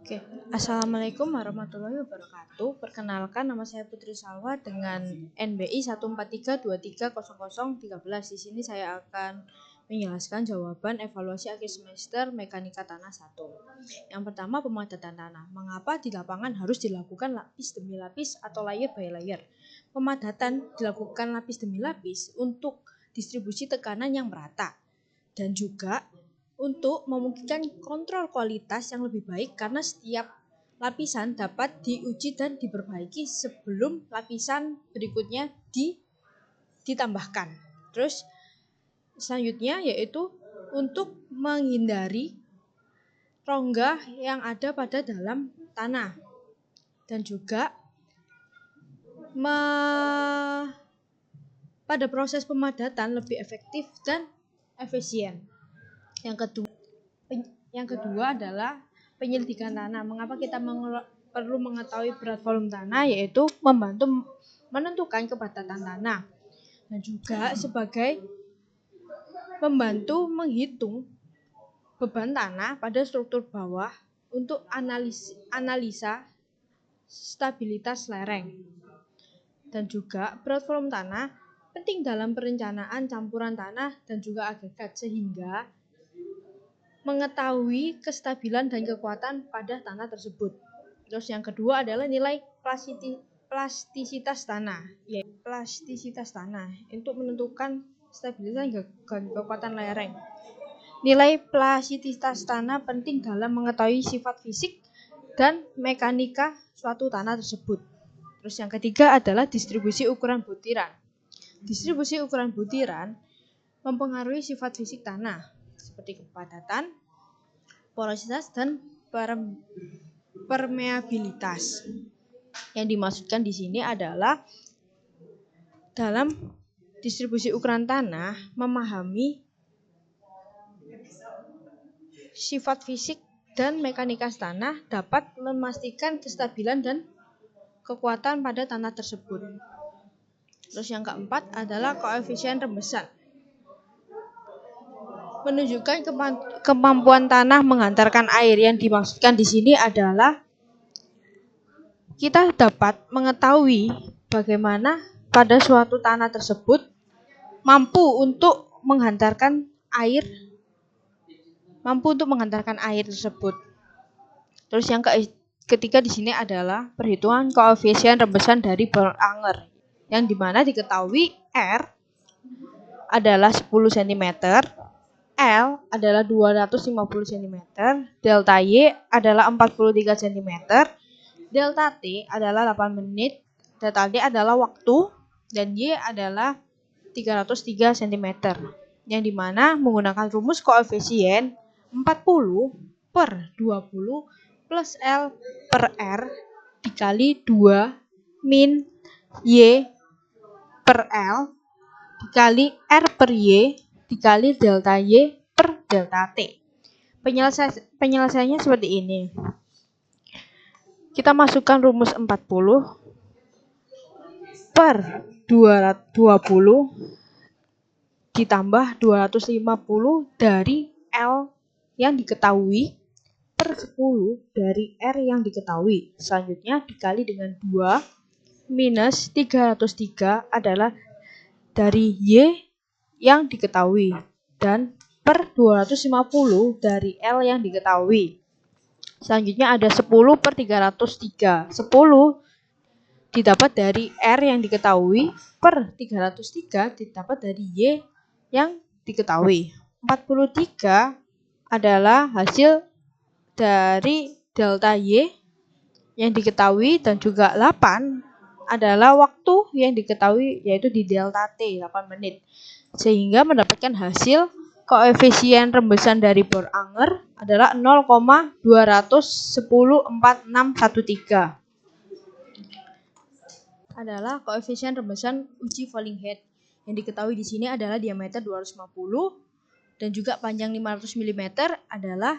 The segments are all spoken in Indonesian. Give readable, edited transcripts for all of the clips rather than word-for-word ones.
Oke, Assalamualaikum warahmatullahi wabarakatuh. Perkenalkan, nama saya Putri Salwa dengan NBI 143230013. Di sini saya akan menjelaskan jawaban evaluasi akhir semester Mekanika Tanah 1. Yang pertama, pemadatan tanah. Mengapa di lapangan harus dilakukan lapis demi lapis atau layer by layer? Pemadatan dilakukan lapis demi lapis untuk distribusi tekanan yang merata dan juga untuk memungkinkan kontrol kualitas yang lebih baik karena setiap lapisan dapat diuji dan diperbaiki sebelum lapisan berikutnya ditambahkan. Terus selanjutnya yaitu untuk menghindari rongga yang ada pada dalam tanah dan juga pada proses pemadatan lebih efektif dan efisien. Yang kedua adalah penyelidikan tanah. Mengapa kita perlu mengetahui berat volume tanah, yaitu membantu menentukan kepadatan tanah dan juga sebagai membantu menghitung beban tanah pada struktur bawah untuk analisa stabilitas lereng. Dan juga berat volume tanah penting dalam perencanaan campuran tanah dan juga agregat sehingga mengetahui kestabilan dan kekuatan pada tanah tersebut. Terus yang kedua adalah nilai plastisitas tanah, yaitu plastisitas tanah untuk menentukan stabilitas dan kekuatan lereng. Nilai plastisitas tanah penting dalam mengetahui sifat fisik dan mekanika suatu tanah tersebut. Terus yang ketiga adalah distribusi ukuran butiran. Distribusi ukuran butiran mempengaruhi sifat fisik tanah seperti kepadatan, porositas, dan permeabilitas. Yang dimaksudkan di sini adalah dalam distribusi ukuran tanah memahami sifat fisik dan mekanika tanah dapat memastikan kestabilan dan kekuatan pada tanah tersebut. Terus yang keempat adalah koefisien rembesan. Menunjukkan kemampuan tanah menghantarkan air. Yang dimaksudkan di sini adalah kita dapat mengetahui bagaimana pada suatu tanah tersebut mampu untuk menghantarkan air tersebut. Terus yang ketiga di sini adalah perhitungan koefisien rembesan dari Bohr-Anger, yang dimana diketahui R adalah 10 cm, L adalah 250 cm, delta Y adalah 43 cm, delta T adalah 8 menit, delta D adalah waktu, dan Y adalah 303 cm. Yang dimana menggunakan rumus koefisien 40/20 plus L per R dikali 2 min Y per L dikali R per Y dikali delta Y per delta T. Penyelesaiannya seperti ini. Kita masukkan rumus 40 per 220 ditambah 250 dari L yang diketahui per 10 dari R yang diketahui. Selanjutnya dikali dengan 2 minus 303 adalah dari Y yang diketahui dan per 250 dari L yang diketahui. Selanjutnya ada 10 per 303. 10 didapat dari R yang diketahui per 303 didapat dari Y yang diketahui. 43 adalah hasil dari delta Y yang diketahui dan juga 8 adalah waktu yang diketahui yaitu di delta T 8 menit. Sehingga mendapatkan hasil koefisien rembesan dari Bohr-Anger adalah 0,2104613. Adalah koefisien rembesan uji falling head. Yang diketahui di sini adalah diameter 250 dan juga panjang 500 mm adalah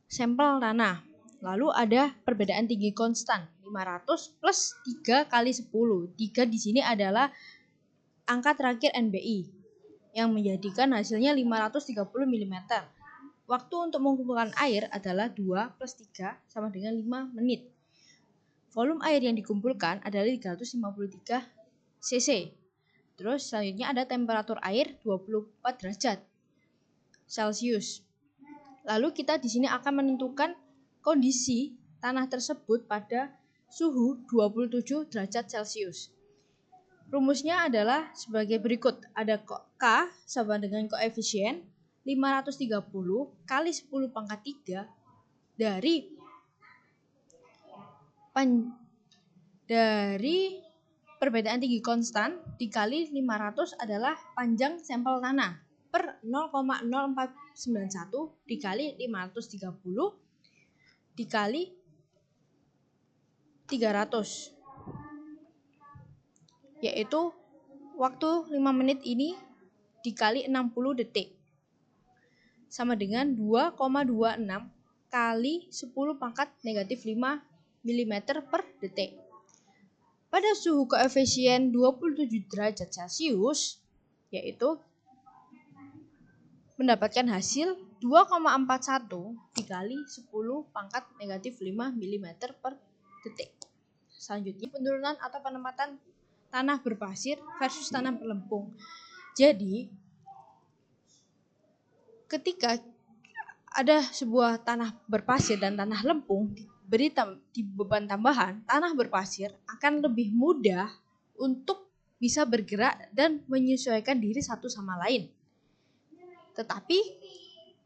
sampel tanah. Lalu ada perbedaan tinggi konstan 500 plus 3 kali 10. 3 di sini adalah angka terakhir NBI yang menjadikan hasilnya 530 mm. Waktu untuk mengumpulkan air adalah 2 plus 3 sama dengan 5 menit. Volume air yang dikumpulkan adalah 353 cc. Terus selanjutnya ada temperatur air 24 derajat Celcius. Lalu kita di sini akan menentukan kondisi tanah tersebut pada suhu 27 derajat Celcius. Rumusnya adalah sebagai berikut. Ada K sama dengan koefisien 530 kali 10 pangkat 3 dari perbedaan tinggi konstan dikali 500 adalah panjang sampel tanah per 0,0491 dikali 530 dikali 300, yaitu waktu 5 menit ini dikali 60 detik sama dengan 2,26 kali 10 pangkat negatif 5 mm per detik. Pada suhu koefisien 27 derajat Celcius, yaitu mendapatkan hasil 2,41 dikali 10 pangkat negatif 5 mm per detik. Selanjutnya penurunan atau penempatan tanah berpasir versus tanah berlempung. Jadi ketika ada sebuah tanah berpasir dan tanah lempung diberi beban tambahan, tanah berpasir akan lebih mudah untuk bisa bergerak dan menyesuaikan diri satu sama lain. Tetapi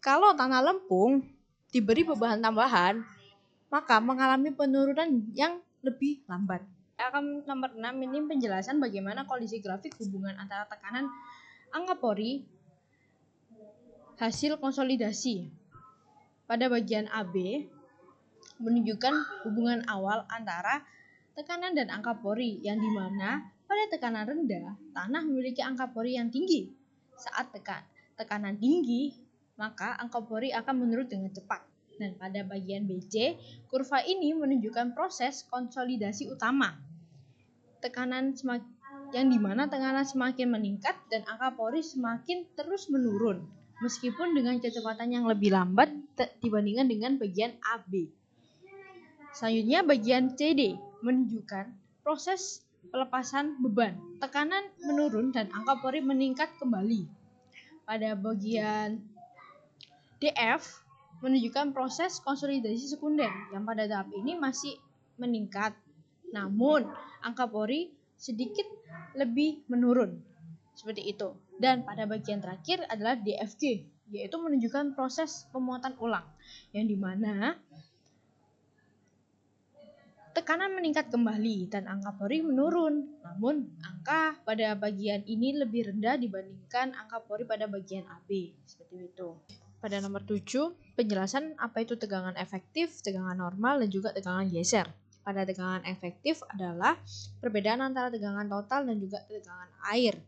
kalau tanah lempung diberi beban tambahan, maka mengalami penurunan yang lebih lambat. Nomor 6 ini penjelasan bagaimana kondisi grafik hubungan antara tekanan angka pori hasil konsolidasi. Pada bagian AB menunjukkan hubungan awal antara tekanan dan angka pori yang dimana pada tekanan rendah tanah memiliki angka pori yang tinggi. Saat tekanan tinggi maka angka pori akan menurun dengan cepat. Dan pada bagian BC, kurva ini menunjukkan proses konsolidasi utama. Yang dimana tekanan semakin meningkat dan angka pori semakin terus menurun, meskipun dengan kecepatan yang lebih lambat dibandingkan dengan bagian AB. Selanjutnya bagian CD menunjukkan proses pelepasan beban. Tekanan menurun dan angka pori meningkat kembali. Pada bagian DF menunjukkan proses konsolidasi sekunder yang pada tahap ini masih meningkat, namun angka pori sedikit lebih menurun, seperti itu. Dan pada bagian terakhir adalah DFG, yaitu menunjukkan proses pemuatan ulang, yang dimana tekanan meningkat kembali dan angka pori menurun, namun angka pada bagian ini lebih rendah dibandingkan angka pori pada bagian AB, seperti itu. Pada nomor 7, penjelasan apa itu tegangan efektif, tegangan normal, dan juga tegangan geser. Pada tegangan efektif adalah perbedaan antara tegangan total dan juga tegangan air.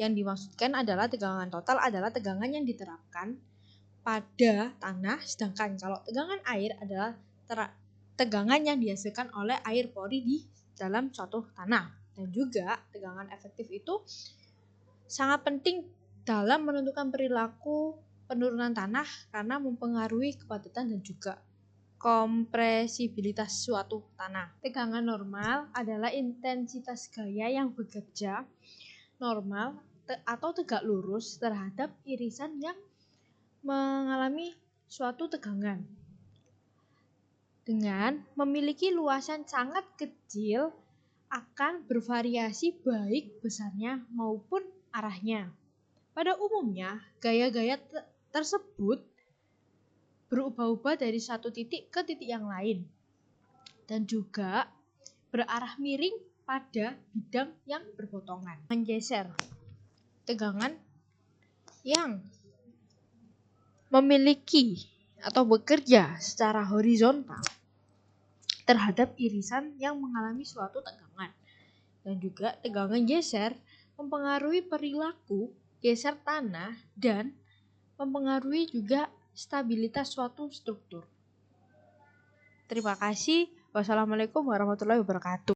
Yang dimaksudkan adalah tegangan total adalah tegangan yang diterapkan pada tanah, sedangkan kalau tegangan air adalah tegangan yang dihasilkan oleh air pori di dalam suatu tanah. Dan juga tegangan efektif itu sangat penting dalam menentukan perilaku penurunan tanah karena mempengaruhi kepadatan dan juga kompresibilitas suatu tanah. Tegangan normal adalah intensitas gaya yang bekerja normal atau tegak lurus terhadap irisan yang mengalami suatu tegangan. Dengan memiliki luasan sangat kecil akan bervariasi baik besarnya maupun arahnya. Pada umumnya, gaya-gaya tersebut berubah-ubah dari satu titik ke titik yang lain dan juga berarah miring pada bidang yang berpotongan. Menggeser, tegangan yang memiliki atau bekerja secara horizontal terhadap irisan yang mengalami suatu tegangan. Dan juga tegangan geser mempengaruhi perilaku geser tanah dan mempengaruhi juga stabilitas suatu struktur. Terima kasih. Wassalamualaikum warahmatullahi wabarakatuh.